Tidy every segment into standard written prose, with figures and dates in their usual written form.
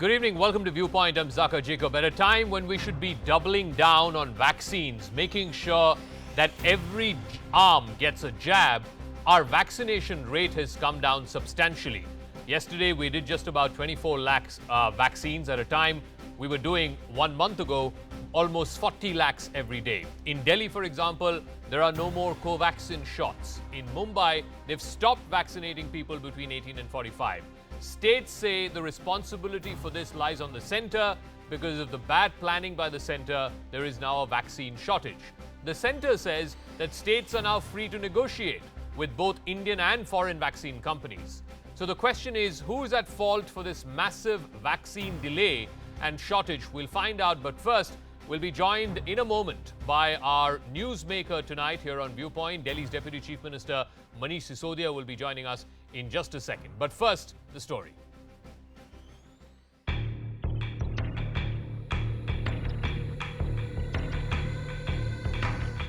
Good evening. Welcome to Viewpoint. I'm Zaka Jacob. At a time when we should be doubling down on vaccines, making sure that every arm gets a jab, our vaccination rate has come down substantially. Yesterday, we did just about 24 lakhs vaccines at a time we were doing 1 month ago almost 40 lakhs every day. In Delhi, for example, there are no more Covaxin shots. In Mumbai, they've stopped vaccinating people between 18 and 45. States say the responsibility for this lies on the center. Because of the bad planning by the center, there is now a vaccine shortage. The center says that states are now free to negotiate with both Indian and foreign vaccine companies. So the question is, who is at fault for this massive vaccine delay and shortage? We'll find out, but first, we'll be joined in a moment by our newsmaker tonight here on Viewpoint. Delhi's Deputy Chief Minister Manish Sisodia will be joining us in just a second. But first, the story.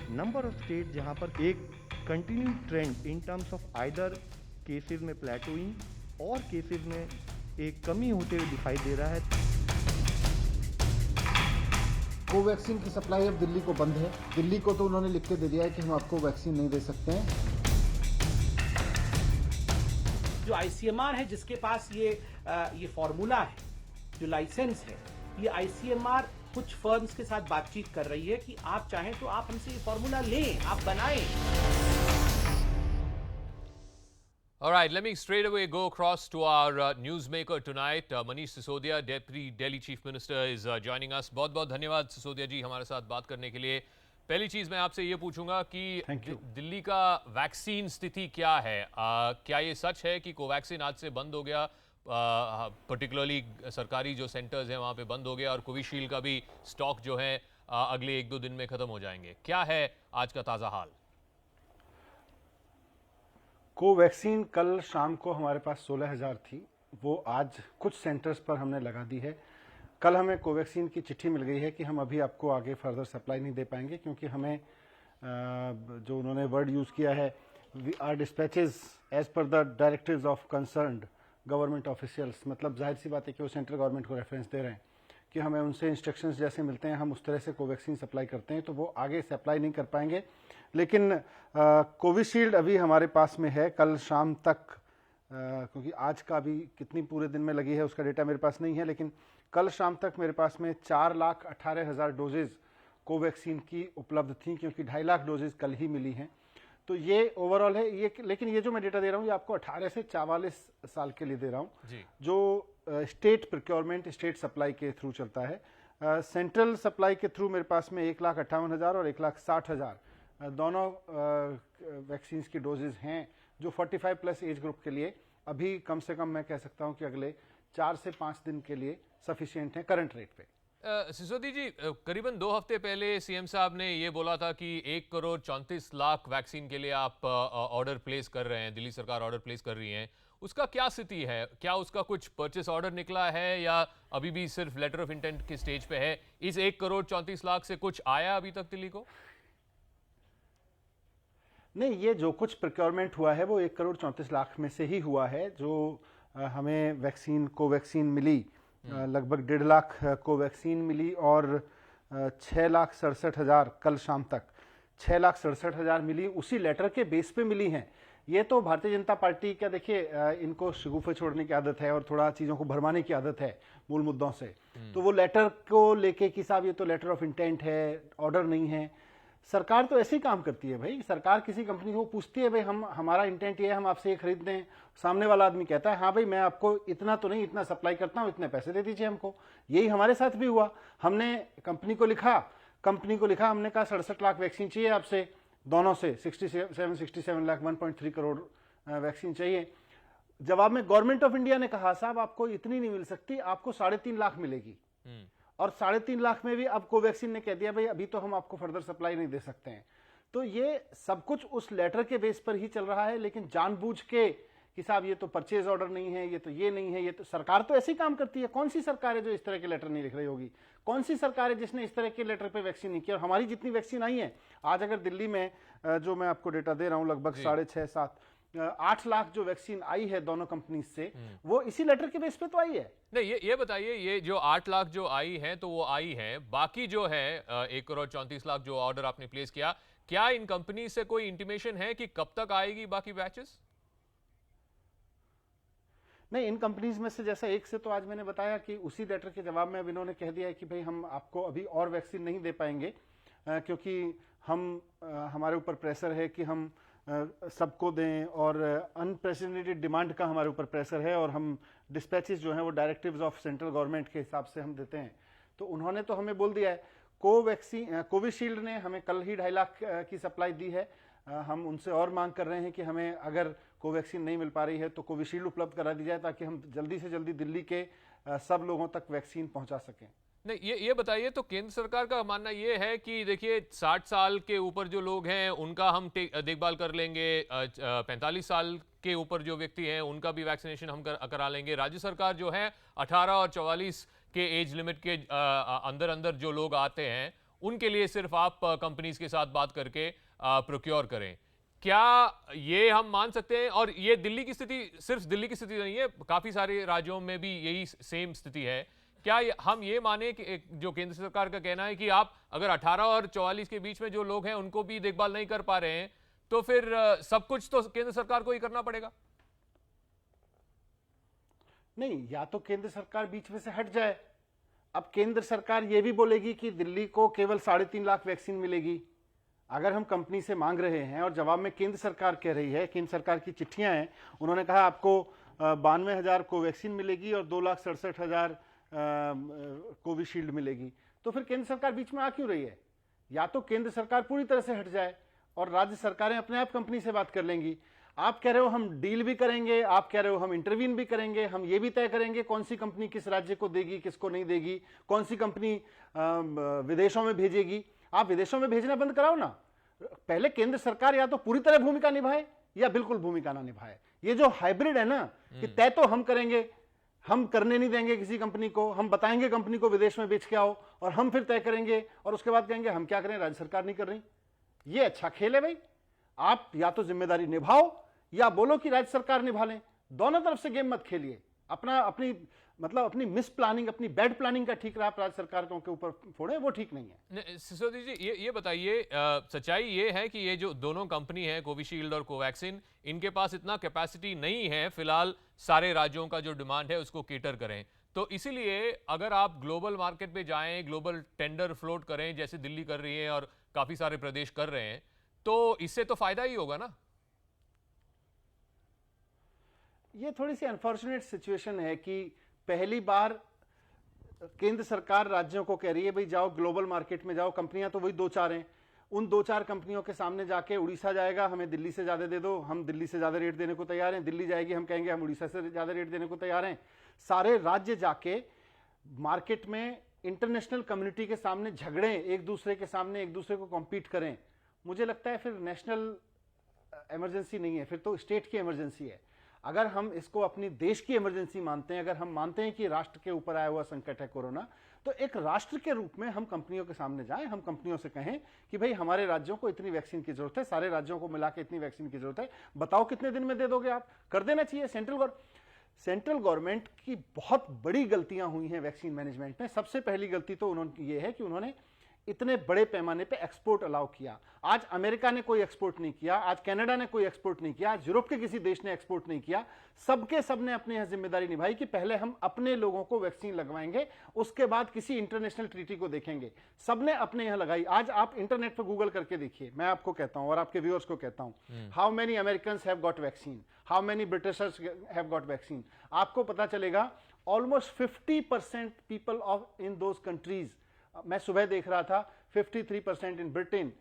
Number of states जहां पर एक continued trend in terms of either cases में plateauing और cases में एक कमी होते हुए दिखाई दे रहा है। कोवैक्सीन की सप्लाई अब दिल्ली को बंद है। दिल्ली को तो उन्होंने लिख के दे दिया है कि हम आपको वैक्सीन नहीं दे सकते हैं। जो आईसीएमआर है जिसके पास ये फॉर्मूला है, जो लाइसेंस है, ये आईसीएमआर कुछ फर्म्स के साथ बातचीत कर रही है कि आप चाहें तो आप हमसे ये फॉर्मूला लें, आप बनाएं। All right, let me straight away go across to our newsmaker tonight. Manish Sisodia, Deputy Delhi Chief Minister, is joining us. बहुत-बहुत धन्यवाद सिसोदिया जी हमारे साथ बात करने के लिए। पहली चीज़ मैं आपसे ये पूछूंगा कि दिल्ली का वैक्सीन स्थिति क्या है? क्या ये सच है कि कोवैक्सीन आज से बंद हो गया, पर्टिकुलरली सरकारी जो सेंटर्स हैं वहाँ पे बंद हो गया, और कोविशील्ड का भी स्टॉक जो है अगले 1-2 दिन में ख़त्म हो जाएंगे? क्या है आज का ताज़ा हाल? कोवैक्सीन कल शाम को हमारे पास 16,000 थी, वो आज कुछ सेंटर्स पर हमने लगा दी है। कल हमें कोवैक्सीन की चिट्ठी मिल गई है कि हम अभी आपको आगे फर्दर सप्लाई नहीं दे पाएंगे, क्योंकि हमें जो उन्होंने वर्ड यूज़ किया है, are dispatches as per the directives of concerned government officials, मतलब जाहिर सी बात है कि वो सेंट्रल गवर्नमेंट को रेफरेंस दे रहे हैं कि हमें उनसे इंस्ट्रक्शंस जैसे मिलते हैं हम उस तरह से कोवैक्सीन सप्लाई करते हैं, तो वो आगे सप्लाई नहीं कर पाएंगे। लेकिन कोविशील्ड अभी हमारे पास में है। कल शाम तक क्योंकि आज का भी कितनी पूरे दिन में लगी है उसका डेटा मेरे पास नहीं है, लेकिन कल शाम तक मेरे पास में 4,18,000 डोजेज कोवैक्सीन की उपलब्ध थी, क्योंकि 2.5 लाख डोजेज कल ही मिली हैं। तो ये ओवरऑल है ये। लेकिन ये जो मैं डेटा दे रहा हूँ ये आपको 18 से 44 साल के लिए दे रहा हूँ, जो स्टेट प्रोक्योरमेंट, स्टेट सप्लाई के थ्रू चलता है। सेंट्रल सप्लाई के थ्रू मेरे पास में 1,58,000 और 1,60,000 दोनों वैक्सीन की डोजेज हैं, जो 45 प्लस एज ग्रुप के लिए अभी कम से कम मैं कह सकता हूं कि अगले 4 से 5 दिन के लिए सफिशिएंट है करंट रेट पे। सिसोदी जी, करीबन 2 हफ्ते पहले सीएम साहब ने ये बोला था कि 1 करोड़ 34 लाख वैक्सीन के लिए आप ऑर्डर प्लेस कर रहे हैं, दिल्ली सरकार ऑर्डर प्लेस कर रही है। उसका क्या स्थिति है? क्या उसका कुछ परचेस ऑर्डर निकला है या अभी भी सिर्फ लेटर ऑफ इंटेंट के स्टेज पे है? इस 1 करोड़ 34 लाख से कुछ आया अभी तक दिल्ली को? नहीं, ये जो कुछ प्रोक्योरमेंट हुआ है वो 1 करोड़ 34 लाख में से ही हुआ है। जो हमें वैक्सीन कोवैक्सीन मिली, लगभग 1.5 लाख कोवैक्सीन मिली और 6,67,000 कल शाम तक 6,67,000 मिली, उसी लेटर के बेस पे मिली हैं। ये तो भारतीय जनता पार्टी का, देखिए इनको शगुफे छोड़ने की आदत है और थोड़ा चीज़ों को भरमाने की आदत है मूल मुद्दों से। तो वो लेटर को लेके कि साहब ये तो लेटर ऑफ इंटेंट है, ऑर्डर नहीं है। सरकार तो ऐसे ही काम करती है भाई। सरकार किसी कंपनी को पूछती है भाई हमारा इंटेंट ये है, हम आपसे ये खरीदते हैं। सामने वाला आदमी कहता है हाँ भाई मैं आपको इतना तो नहीं, इतना सप्लाई करता हूँ, इतने पैसे दे दीजिए हमको। यही हमारे साथ भी हुआ। हमने कंपनी को लिखा हमने कहा 67 लाख वैक्सीन चाहिए आपसे, दोनों से 67 लाख 1.3 करोड़ वैक्सीन चाहिए। जवाब में गवर्नमेंट ऑफ इंडिया ने कहा साहब आपको इतनी नहीं मिल सकती, आपको 3.5 लाख मिलेगी। और 3.5 लाख में भी अब कोवैक्सीन ने कह दिया भाई अभी तो हम आपको फर्दर सप्लाई नहीं दे सकते हैं। तो ये सब कुछ उस लेटर के बेस पर ही चल रहा है, लेकिन जानबूझ के कि साहब ये तो परचेज ऑर्डर नहीं है, ये तो ये नहीं है, ये तो सरकार तो ऐसे ही काम करती है। कौन सी सरकार है जो इस तरह के लेटर नहीं लिख रही होगी? कौन सी सरकार है जिसने इस तरह के लेटर पे वैक्सीन नहीं किया? और हमारी जितनी वैक्सीन आई है आज, अगर दिल्ली में जो मैं आपको डेटा दे रहा हूं लगभग 6.5-7 8 लाख जो वैक्सीन आई है दोनों कंपनी से, वो इसी लेटर के बेस पे तो आई है। नहीं, ये बताइए, ये जो 8 लाख जो आई है तो वो आई है, बाकी जो है 1 करोड़ 34 लाख जो ऑर्डर आपने प्लेस किया, क्या इन कंपनी से कोई इंटीमेशन है कि कब तक आएगी बाकी बैचेस? नहीं, इन कंपनीज में से जैसा एक से तो आज मैंने बताया कि उसी लेटर के जवाब में अब इन्होंने कह दिया है कि भाई हम आपको अभी और वैक्सीन नहीं दे पाएंगे, क्योंकि हमारे ऊपर प्रेशर है कि हम सबको दें, और अनप्रेसिडेंटेड डिमांड का हमारे ऊपर प्रेशर है, और हम डिस्पैचेस जो हैं वो डायरेक्टिव्स ऑफ सेंट्रल गवर्नमेंट के हिसाब से हम देते हैं। तो उन्होंने तो हमें बोल दिया है। कोविशील्ड ने हमें कल ही 2.5 लाख की सप्लाई दी है। हम उनसे और मांग कर रहे हैं कि हमें अगर कोवैक्सीन नहीं मिल पा रही है तो कोविशील्ड उपलब्ध करा दी जाए, ताकि हम जल्दी से जल्दी दिल्ली के सब लोगों तक वैक्सीन पहुंचा सकें। नहीं, ये बताइए, तो केंद्र सरकार का मानना ये है कि देखिए 60 साल के ऊपर जो लोग हैं उनका हम देखभाल कर लेंगे, 45 साल के ऊपर जो व्यक्ति हैं उनका भी वैक्सीनेशन हम करा लेंगे। राज्य सरकार जो है 18 और 44 के एज लिमिट के अंदर अंदर जो लोग आते हैं उनके लिए सिर्फ आप कंपनीज के साथ बात करके प्रोक्योर करें। क्या ये हम मान सकते हैं? और ये दिल्ली की स्थिति, सिर्फ दिल्ली की स्थिति नहीं है, काफी सारे राज्यों में भी यही सेम स्थिति है। क्या हम ये माने कि जो केंद्र सरकार का कहना है कि आप अगर 18 और 44 के बीच में जो लोग हैं उनको भी देखभाल नहीं कर पा रहे हैं, तो फिर सब कुछ तो केंद्र सरकार को ही करना पड़ेगा? नहीं, या तो केंद्र सरकार बीच में से हट जाए। अब केंद्र सरकार ये भी बोलेगी कि दिल्ली को केवल 3.5 लाख वैक्सीन मिलेगी। अगर हम कंपनी से मांग रहे हैं और जवाब में केंद्र सरकार कह रही है, केंद्र सरकार की चिट्ठियां हैं, उन्होंने कहा आपको 92,000 कोवैक्सीन मिलेगी और 2,67,000 कोविशील्ड मिलेगी, तो फिर केंद्र सरकार बीच में आ क्यों रही है? या तो केंद्र सरकार पूरी तरह से हट जाए और राज्य सरकारें अपने आप कंपनी से बात कर लेंगी। आप कह रहे हो हम डील भी करेंगे, आप कह रहे हो हम इंटरवीन भी करेंगे, हम ये भी तय करेंगे कौन सी कंपनी किस राज्य को देगी, किसको नहीं देगी, कौन सी कंपनी विदेशों में भेजेगी। आप विदेशों में भेजना बंद कराओ ना। पहले केंद्र सरकार या तो पूरी तरह भूमिका निभाए या बिल्कुल भूमिका ना निभाए। ये जो हाइब्रिड है ना, कि तय तो हम करेंगे, हम करने नहीं देंगे किसी कंपनी को, हम बताएंगे कंपनी को विदेश में बेच के आओ, और हम फिर तय करेंगे और उसके बाद कहेंगे हम क्या करें, राज्य सरकार नहीं कर रही। ये अच्छा खेल है भाई। आप या तो जिम्मेदारी निभाओ या बोलो कि राज्य सरकार निभा लें। दोनों तरफ से गेम मत खेलिए। अपनी मिस प्लानिंग, अपनी बैड प्लानिंग का ठीक रहा आप राज्य सरकार के ऊपर फोड़े, वो ठीक नहीं है। सिसोदिया जी, ये बताइए, सच्चाई ये है कि ये जो दोनों कंपनी है, कोविशील्ड और कोवैक्सीन, इनके पास इतना कैपेसिटी नहीं है फिलहाल सारे राज्यों का जो डिमांड है उसको केटर करें। तो इसीलिए अगर आप ग्लोबल मार्केट पे जाएं, ग्लोबल टेंडर फ्लोट करें जैसे दिल्ली कर रही है और काफी सारे प्रदेश कर रहे हैं, तो इससे तो फायदा ही होगा ना। ये थोड़ी सी अनफॉर्चुनेट सिचुएशन है कि पहली बार केंद्र सरकार राज्यों को कह रही है भाई जाओ ग्लोबल मार्केट में जाओ। कंपनियां तो वही 2-4 हैं, उन 2-4 कंपनियों के सामने जाके उड़ीसा जाएगा हमें दिल्ली से ज्यादा दे दो, हम दिल्ली से ज्यादा रेट देने को तैयार हैं। दिल्ली जाएगी, हम कहेंगे हम उड़ीसा से ज्यादा रेट देने को तैयार हैं। सारे राज्य जाके मार्केट में इंटरनेशनल कम्युनिटी के सामने झगड़े, एक दूसरे के सामने एक दूसरे को कॉम्पीट करें। मुझे लगता है फिर नेशनल इमरजेंसी नहीं है, फिर तो स्टेट की इमरजेंसी है। अगर हम इसको अपनी देश की इमरजेंसी मानते हैं, अगर हम मानते हैं कि राष्ट्र के ऊपर आया हुआ संकट है कोरोना, तो एक राष्ट्र के रूप में हम कंपनियों के सामने जाएं, हम कंपनियों से कहें कि भाई हमारे राज्यों को इतनी वैक्सीन की जरूरत है, सारे राज्यों को मिला के इतनी वैक्सीन की जरूरत है, बताओ कितने दिन में दे दोगे आप। कर देना चाहिए। सेंट्रल गवर्नमेंट की बहुत बड़ी गलतियां हुई हैं वैक्सीन मैनेजमेंट में। सबसे पहली गलती तो उन्होंने ये है कि उन्होंने इतने बड़े पैमाने पे एक्सपोर्ट अलाउ किया। आज अमेरिका ने कोई एक्सपोर्ट नहीं किया, आज कनाडा ने कोई एक्सपोर्ट नहीं किया, आज यूरोप के किसी देश ने एक्सपोर्ट नहीं किया। सबने अपने यहां जिम्मेदारी निभाई कि पहले हम अपने लोगों को वैक्सीन लगवाएंगे, उसके बाद किसी इंटरनेशनल ट्रीटी को देखेंगे। सबने अपने यहां लगाई। आज आप इंटरनेट पर गूगल करके देखिए, मैं आपको कहता हूं और आपके व्यूअर्स को कहता हूं, how many Americans have got vaccine, how many Britishers have got vaccine. आपको पता चलेगा almost 50% people of in those countries, मैं सुबह देख रहा था 53% in Britain,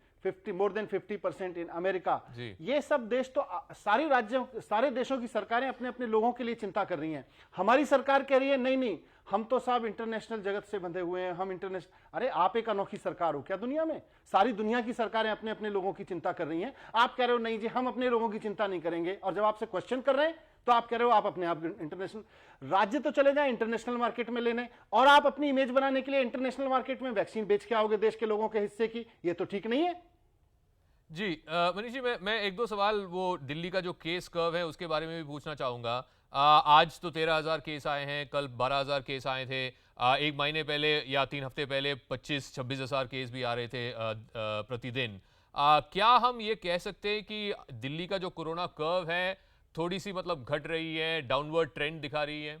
more than 50% in America. ये सब देश तो सारे देशों की सरकारें अपने अपने लोगों के लिए चिंता कर रही हैं। हमारी सरकार कह रही है नहीं, हम तो साहब इंटरनेशनल जगत से बंधे हुए हैं, हम इंटरनेशनल। अरे आप एक अनोखी सरकार हो क्या दुनिया में? सारी दुनिया की सरकारें अपने अपने लोगों की चिंता कर रही हैं। आप कह रहे हो नहीं जी हम अपने लोगों की चिंता नहीं करेंगे, और जब आपसे क्वेश्चन कर रहे हैं तो आप कह रहे हो आप अपने आप इंटरनेशनल। राज्य तो चले जाए इंटरनेशनल मार्केट में लेने, और आप अपनी इमेज बनाने के लिए इंटरनेशनल मार्केट में वैक्सीन बेच के आओगे देश के लोगों के हिस्से की। ये तो ठीक नहीं है। जी मनीष जी, मैं एक दो सवाल वो दिल्ली का जो केस कर्व है उसके बारे में भी पूछना चाहूँगा। आज तो 13,000 केस आए हैं, कल 12,000 केस आए थे। एक महीने पहले या 3 हफ्ते पहले 25-26,000 केस भी आ रहे थे प्रतिदिन। क्या हम ये कह सकते हैं कि दिल्ली का जो कोरोना कर्व है थोड़ी सी मतलब घट रही है, डाउनवर्ड ट्रेंड दिखा रही है?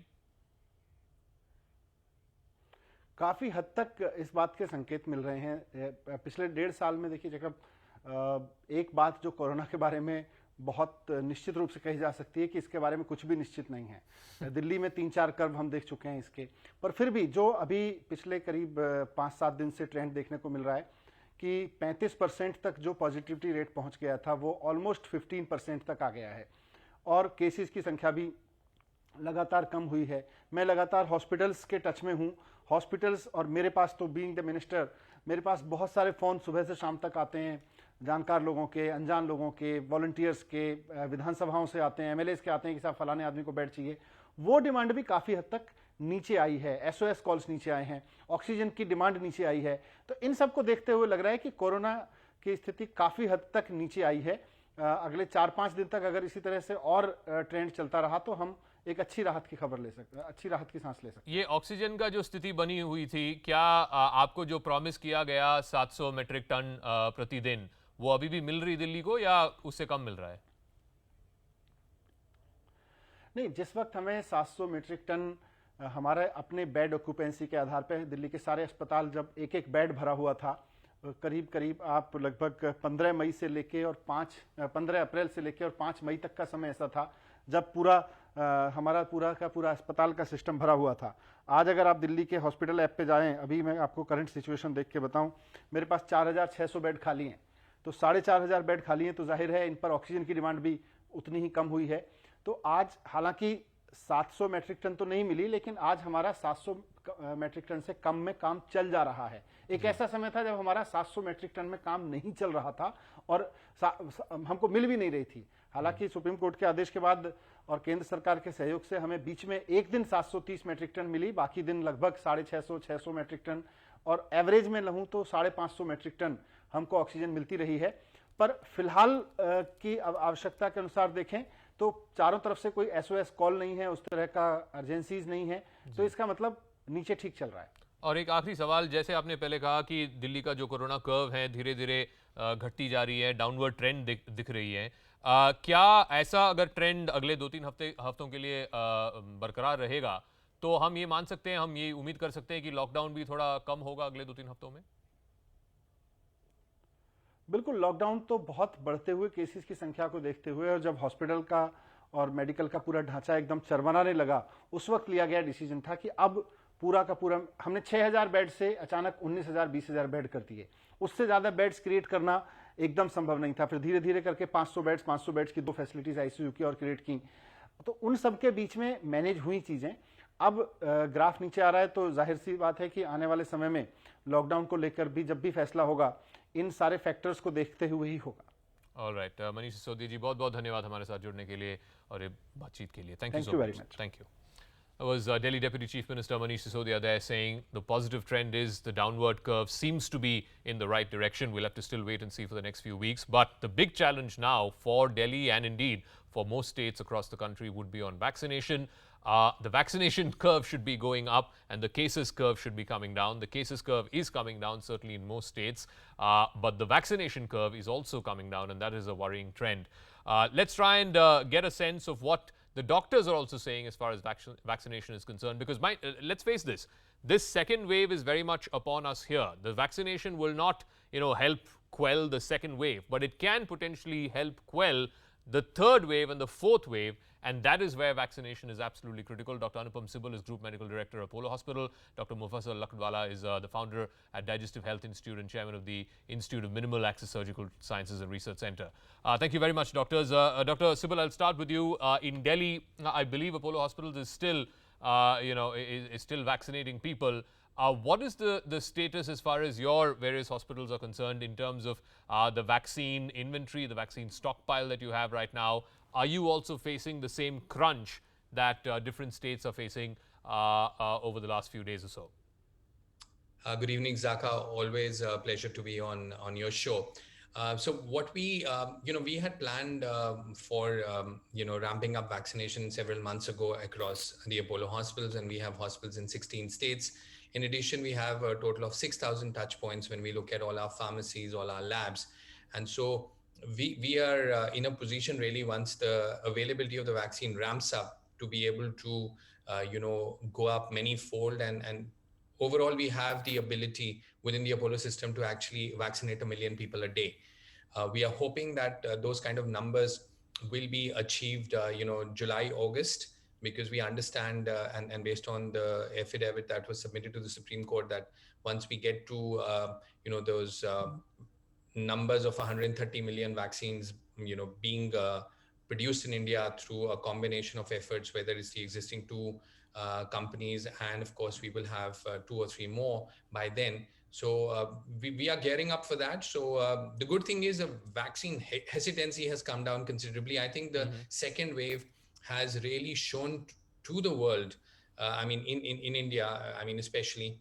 काफी हद तक इस बात के संकेत मिल रहे हैं। पिछले 1.5 साल में देखिए जब एक बात जो कोरोना के बारे में बहुत निश्चित रूप से कही जा सकती है कि इसके बारे में कुछ भी निश्चित नहीं है। दिल्ली में 3-4 कर्व हम देख चुके हैं इसके, पर फिर भी जो अभी पिछले करीब 5-7 दिन से ट्रेंड देखने को मिल रहा है कि 35% तक जो पॉजिटिविटी रेट पहुंच गया था वो ऑलमोस्ट 15% तक आ गया है और केसेस की संख्या भी लगातार कम हुई है। मैं लगातार हॉस्पिटल्स के टच में हूं। हॉस्पिटल्स और मेरे पास तो बीइंग द मिनिस्टर मेरे पास बहुत सारे फ़ोन सुबह से शाम तक आते हैं, जानकार लोगों के, अनजान लोगों के, वॉलंटियर्स के, विधानसभाओं से आते हैं, एमएलएस के आते हैं कि साहब फलाने आदमी को बेड चाहिए। वो डिमांड भी काफ़ी हद तक नीचे आई है। एसओएस कॉल्स नीचे आए हैं, ऑक्सीजन की डिमांड नीचे आई है। तो इन सब को देखते हुए लग रहा है कि कोरोना की स्थिति काफ़ी हद तक नीचे आई है। अगले 4-5 दिन तक अगर इसी तरह से और ट्रेंड चलता रहा तो हम एक अच्छी राहत की खबर ले सकते हैं, अच्छी राहत की सांस ले सकते हैं। ये ऑक्सीजन का जो स्थिति बनी हुई थी, क्या आपको जो प्रॉमिस किया गया 700 मेट्रिक टन प्रतिदिन, वो अभी भी मिल रही दिल्ली को या उससे कम मिल रहा है? नहीं, जिस वक्त हमें 700 मेट्रिक टन हमारे अपने बेड ऑक्यूपेंसी के आधार पर दिल्ली के सारे अस्पताल जब एक एक बेड भरा हुआ था, करीब करीब आप लगभग 15 मई से लेके और 15 अप्रैल से लेके और 5 मई तक का समय ऐसा था जब हमारा पूरा का पूरा अस्पताल का सिस्टम भरा हुआ था। आज अगर आप दिल्ली के हॉस्पिटल ऐप पे जाएं, अभी मैं आपको करंट सिचुएशन देख के बताऊं, मेरे पास 4,600 बेड खाली हैं। तो 4,500 बेड खाली हैं, तो जाहिर है इन पर ऑक्सीजन की डिमांड भी उतनी ही कम हुई है। तो आज हालांकि 700 मेट्रिक टन तो नहीं मिली, लेकिन आज हमारा 700 मेट्रिक टन से कम में काम चल जा रहा है। एक ऐसा समय था जब हमारा 700 मेट्रिक टन में काम नहीं चल रहा था और हमको मिल भी नहीं रही थी। हालांकि सुप्रीम कोर्ट के आदेश के बाद और केंद्र सरकार के सहयोग से हमें बीच में एक दिन 730 मेट्रिक टन मिली, बाकी दिन लगभग 650-600 मेट्रिक टन और एवरेज में लूँ तो 550 मेट्रिक टन हमको ऑक्सीजन मिलती रही है। पर फिलहाल की आवश्यकता के अनुसार देखें तो चारों तरफ से कोई एसओएस कॉल नहीं है, उस तरह का अर्जेंसीज नहीं है, तो इसका मतलब नीचे ठीक चल रहा है। और एक आखिरी सवाल, जैसे आपने पहले कहा कि दिल्ली का जो कोरोना कर्व है धीरे धीरे घटती जा रही है, डाउनवर्ड ट्रेंड दिख रही है। क्या ऐसा अगर ट्रेंड अगले 2-3 हफ्तों के लिए बरकरार रहेगा तो हम ये मान सकते हैं, हम ये उम्मीद कर सकते हैं कि लॉकडाउन भी थोड़ा कम होगा अगले 2-3 हफ्तों में? बिल्कुल, लॉकडाउन तो बहुत बढ़ते हुए केसेस की संख्या को देखते हुए और जब हॉस्पिटल का और मेडिकल का पूरा ढांचा एकदम चरमराने लगा, उस वक्त लिया गया डिसीजन था कि अब पूरा का पूरा हमने 6,000 बेड से अचानक 19,000 20,000 बेड कर दिए। उससे ज्यादा बेड्स क्रिएट करना एकदम संभव नहीं था। फिर धीरे धीरे करके 500 बेड्स की 2 फैसिलिटीज आईसीयू की और क्रिएट की। तो उन सब के बीच में मैनेज हुई चीजें। अब ग्राफ नीचे आ रहा है तो जाहिर सी बात है कि आने वाले समय में लॉकडाउन को लेकर भी जब भी फैसला होगा, इन सारे फैक्टर्स को देखते हुए ही होगा। ऑलराइट, मनीष सिसोदिया जी, बहुत बहुत धन्यवाद हमारे साथ जुड़ने के लिए और ये बातचीत के लिए। Thank you so much. Thank you. That was Delhi Deputy Chief Minister Manish Sisodia there saying the positive trend is the downward curve seems to be in the right direction. We'll have to still wait and see for the next few weeks. But the big challenge now for Delhi and indeed for most states across the country would be on vaccination. The vaccination curve should be going up and the cases curve should be coming down. The cases curve is coming down certainly in most states, but the vaccination curve is also coming down and that is a worrying trend. Let's try and get a sense of what the doctors are also saying as far as vaccination is concerned, because let's face this second wave is very much upon us here. The vaccination will not, help quell the second wave, but it can potentially help quell the third wave and the fourth wave, and that is where vaccination is absolutely critical. Dr. Anupam Sibal is Group Medical Director of Apollo Hospital. Dr. Mufassal Lakhdwala is the founder at Digestive Health Institute and chairman of the Institute of Minimal Access Surgical Sciences and Research Center. Thank you very much, doctors. Dr. Sibal, I'll start with you. In Delhi, I believe Apollo Hospitals is still, is still vaccinating people. What is the status as far as your various hospitals are concerned in terms of the vaccine inventory, the vaccine stockpile that you have right now? Are you also facing the same crunch that different states are facing over the last few days or so? Good evening, Zaka. Always a pleasure to be on your show. So what we had planned for, ramping up vaccination several months ago across the Apollo hospitals, and we have hospitals in 16 states. In addition, we have a total of 6,000 touch points when we look at all our pharmacies, all our labs. And so we are in a position really, once the availability of the vaccine ramps up, to be able to, go up many fold, and overall, we have the ability within the Apollo system to actually vaccinate 1 million people a day. We are hoping that those kind of numbers will be achieved, July, August, because we understand, and based on the affidavit that was submitted to the Supreme Court, that once we get to, those numbers of 130 million vaccines, being produced in India through a combination of efforts, whether it's the existing two companies, and of course we will have two or three more by then. So we are gearing up for that. So the good thing is the vaccine hesitancy has come down considerably. I think the second wave has really shown to the world, in India, especially,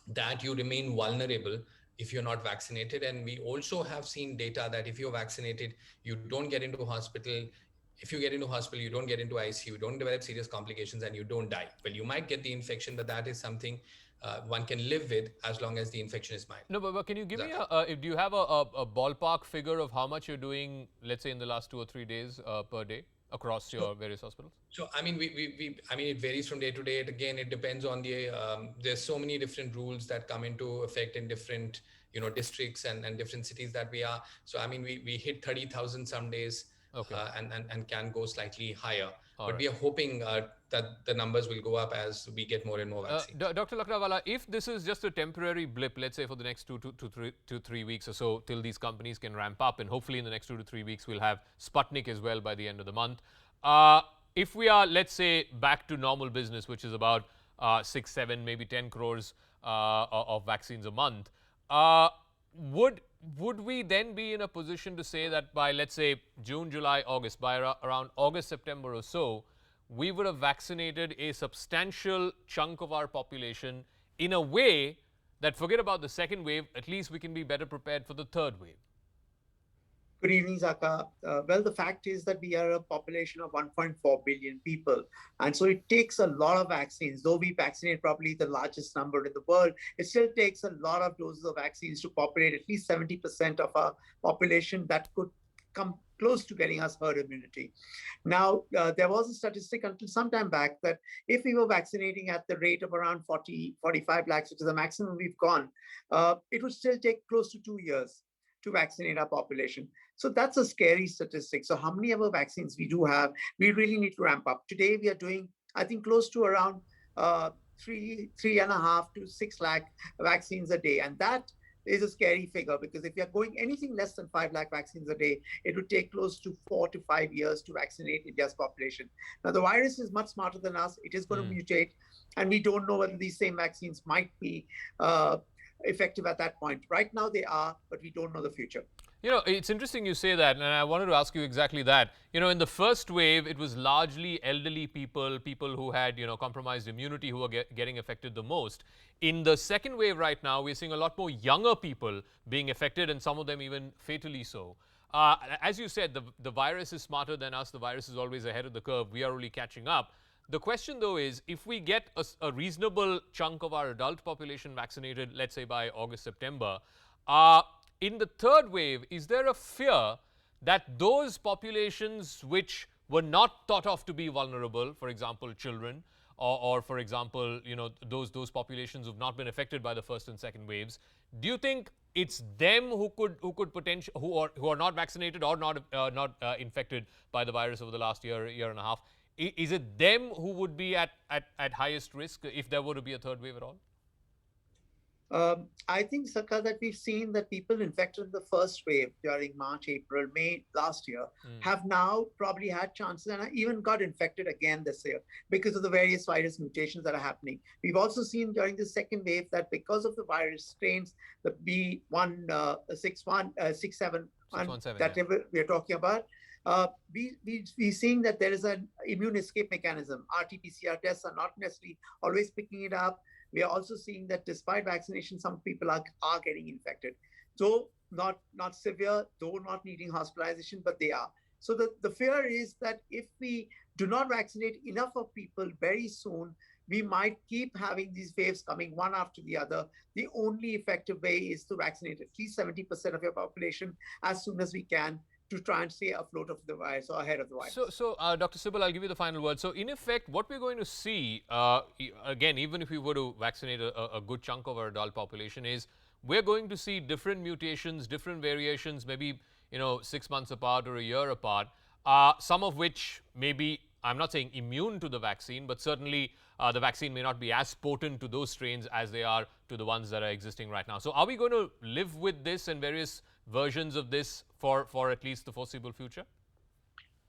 that you remain vulnerable if you're not vaccinated. And we also have seen data that if you're vaccinated, you don't get into hospital. If you get into hospital, you don't get into ICU, you don't develop serious complications, and you don't die. Well, you might get the infection, but that is something one can live with as long as the infection is mild. No, but can you give me Zaka. do you have a ballpark figure of how much you're doing, let's say in the last 2 or 3 days per day across your various hospitals? So, it varies from day to day. Again, it depends on the, there's so many different rules that come into effect in different, districts and different cities that we are. So, we hit 30,000 some days. Okay. And can go slightly higher. All But right. we are hoping that the numbers will go up as we get more and more vaccines. Dr. Lakdawala, if this is just a temporary blip, let's say for the next 2 to 3 weeks or so, till these companies can ramp up, and hopefully in the next 2 to 3 weeks we'll have Sputnik as well by the end of the month. If we are, let's say, back to normal business, which is about 6, 7, maybe 10 crores of vaccines a month, would we then be in a position to say that by, let's say, June, July, August, by around August, September or so, we would have vaccinated a substantial chunk of our population in a way that, forget about the second wave, at least we can be better prepared for the third wave? Good evening, Zaka. Well, the fact is that we are a population of 1.4 billion people. And so it takes a lot of vaccines. Though we vaccinate probably the largest number in the world, it still takes a lot of doses of vaccines to populate at least 70% of our population that could come close to getting us herd immunity. Now, there was a statistic until some time back that if we were vaccinating at the rate of around 45 lakhs, which is the maximum we've gone, it would still take close to 2 years to vaccinate our population. So that's a scary statistic. So how many other vaccines we do have, we really need to ramp up. Today we are doing, I think, close to around 3.5 to 6 lakh vaccines a day. And that is a scary figure, because if you're going anything less than 5 lakh vaccines a day, it would take close to 4 to 5 years to vaccinate India's population. Now, the virus is much smarter than us. It is going to mutate, and we don't know whether these same vaccines might be effective at that point. Right now they are, but we don't know the future. It's interesting you say that, and I wanted to ask you exactly that. In the first wave, it was largely elderly people who had, compromised immunity, who were getting affected the most. In the second wave right now, we're seeing a lot more younger people being affected, and some of them even fatally so. As you said, the virus is smarter than us. The virus is always ahead of the curve. We are only catching up. The question, though, is if we get a reasonable chunk of our adult population vaccinated, let's say by August, September, in the third wave, is there a fear that those populations which were not thought of to be vulnerable, for example, children, or for example, those populations who've not been affected by the first and second waves, do you think it's them who could potentially, who are not vaccinated or not infected by the virus over the last year and a half? Is it them who would be at highest risk if there were to be a third wave at all? I think, Saka, that we've seen that people infected in the first wave during March, April, May last year have now probably had chances and even got infected again this year because of the various virus mutations that are happening. We've also seen during the second wave that because of the virus strains, the B167 that we are talking about, we're seeing that there is an immune escape mechanism. RT-PCR tests are not necessarily always picking it up. We are also seeing that despite vaccination, some people are getting infected. So not severe, though not needing hospitalization, but they are. So the fear is that if we do not vaccinate enough of people very soon, we might keep having these waves coming one after the other. The only effective way is to vaccinate at least 70% of your population as soon as we can to try and stay afloat of the virus or ahead of the virus. So, Dr. Sibal, I'll give you the final word. So, in effect, what we're going to see, again, even if we were to vaccinate a good chunk of our adult population, is we're going to see different mutations, different variations, maybe 6 months apart or a year apart, some of which may be, I'm not saying immune to the vaccine, but certainly the vaccine may not be as potent to those strains as they are to the ones that are existing right now. So are we going to live with this and various versions of this for at least the foreseeable future?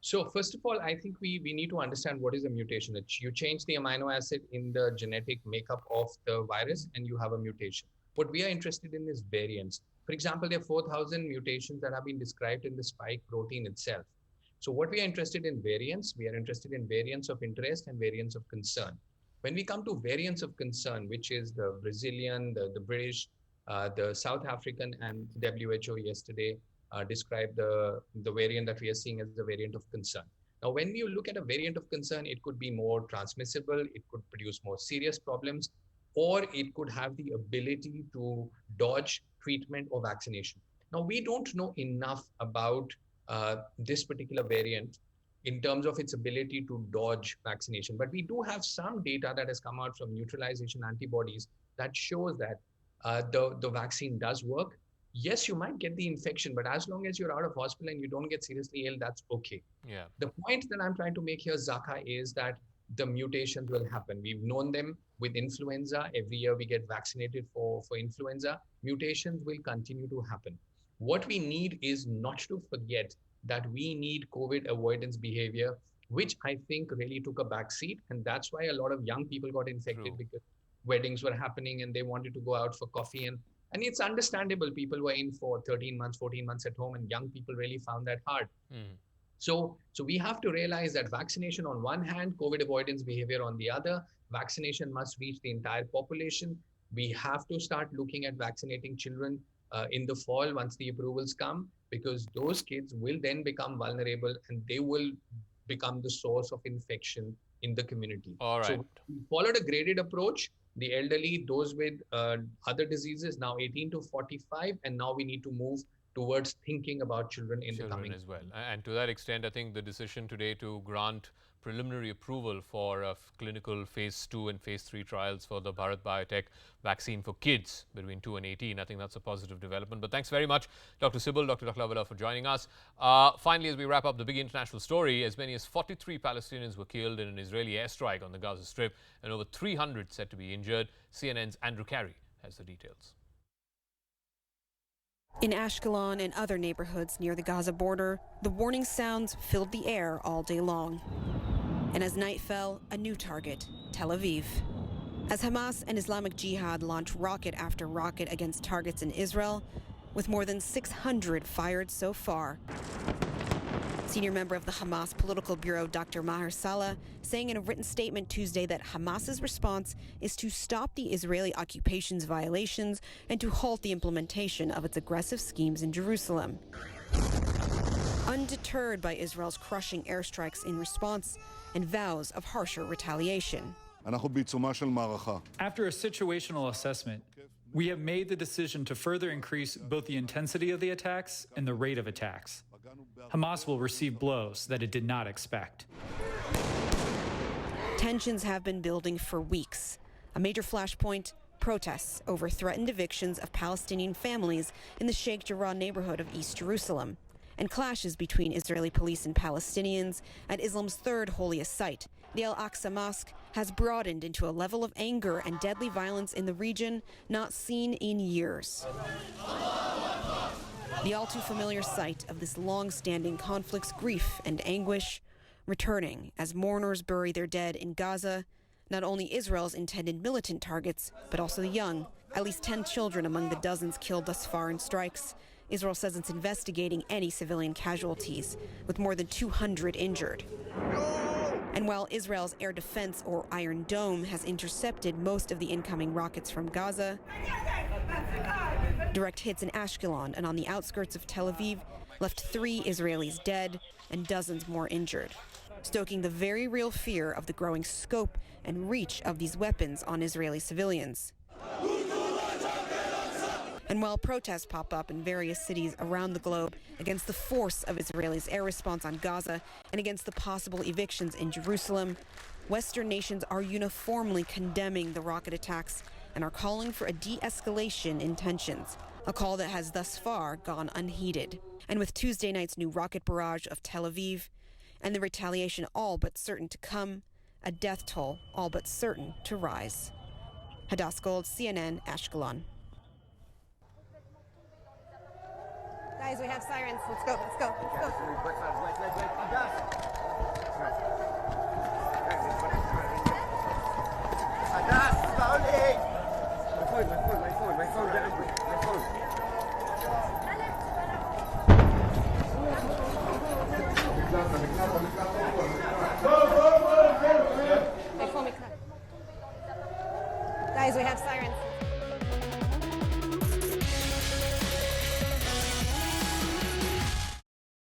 So first of all, I think we need to understand what is a mutation. You change the amino acid in the genetic makeup of the virus and you have a mutation. What we are interested in is variants. For example, there are 4,000 mutations that have been described in the spike protein itself. So what we are interested in variants, we are interested in variants of interest and variants of concern. When we come to variants of concern, which is the Brazilian, the British, the South African, and WHO yesterday described the variant that we are seeing as the variant of concern. Now, when you look at a variant of concern, it could be more transmissible, it could produce more serious problems, or it could have the ability to dodge treatment or vaccination. Now, we don't know enough about this particular variant in terms of its ability to dodge vaccination. But we do have some data that has come out from neutralization antibodies that shows that the vaccine does work. Yes, you might get the infection, but as long as you're out of hospital and you don't get seriously ill, that's okay. Yeah. The point that I'm trying to make here, Zaka, is that the mutations will happen. We've known them with influenza. Every year we get vaccinated for influenza. Mutations will continue to happen. What we need is not to forget that we need COVID avoidance behavior, which I think really took a backseat. And that's why a lot of young people got infected because weddings were happening and they wanted to go out for coffee. And it's understandable. People were in for 13 months, 14 months at home, and young people really found that hard. So we have to realize that vaccination on one hand, COVID avoidance behavior on the other. Vaccination must reach the entire population. We have to start looking at vaccinating children in the fall once the approvals come, because those kids will then become vulnerable and they will become the source of infection in the community. All right. So we followed a graded approach. The elderly, those with other diseases, now 18 to 45, and now we need to move towards thinking about children in the coming as well. And to that extent, I think the decision today to grant preliminary approval for clinical phase 2 and phase 3 trials for the Bharat Biotech vaccine for kids between 2 and 18, I think that's a positive development. But thanks very much, Dr. Sibal, Dr. Daklawala, for joining us. Finally, as we wrap up the big international story, as many as 43 Palestinians were killed in an Israeli airstrike on the Gaza Strip and over 300 said to be injured. CNN's Andrew Carey has the details. In Ashkelon and other neighborhoods near the Gaza border, the warning sounds filled the air all day long. And as night fell, a new target, Tel Aviv. As Hamas and Islamic Jihad launch rocket after rocket against targets in Israel, with more than 600 fired so far. Senior member of the Hamas Political Bureau, Dr. Maher Salah, saying in a written statement Tuesday that Hamas's response is to stop the Israeli occupation's violations and to halt the implementation of its aggressive schemes in Jerusalem. Undeterred by Israel's crushing airstrikes in response and vows of harsher retaliation. After a situational assessment, we have made the decision to further increase both the intensity of the attacks and the rate of attacks. Hamas will receive blows that it did not expect. Tensions have been building for weeks. A major flashpoint, protests over threatened evictions of Palestinian families in the Sheikh Jarrah neighborhood of East Jerusalem, and clashes between Israeli police and Palestinians at Islam's third holiest site. The Al-Aqsa Mosque has broadened into a level of anger and deadly violence in the region not seen in years. The all too familiar sight of this long-standing conflict's grief and anguish, returning as mourners bury their dead in Gaza, not only Israel's intended militant targets, but also the young, at least 10 children among the dozens killed thus far in strikes. Israel says it's investigating any civilian casualties, with more than 200 injured. And while Israel's air defense, or Iron Dome, has intercepted most of the incoming rockets from Gaza, Direct hits in Ashkelon and on the outskirts of Tel Aviv left 3 Israelis dead and dozens more injured, stoking the very real fear of the growing scope and reach of these weapons on Israeli civilians. And while protests pop up in various cities around the globe against the force of Israel's air response on Gaza and against the possible evictions in Jerusalem, Western nations are uniformly condemning the rocket attacks and are calling for a de-escalation in tensions, a call that has thus far gone unheeded. And with Tuesday night's new rocket barrage of Tel Aviv and the retaliation all but certain to come, a death toll all but certain to rise. Hadass Gold, CNN, Ashkelon. Guys, we have sirens. Let's go, let's go, let's go. Guys, we have sirens.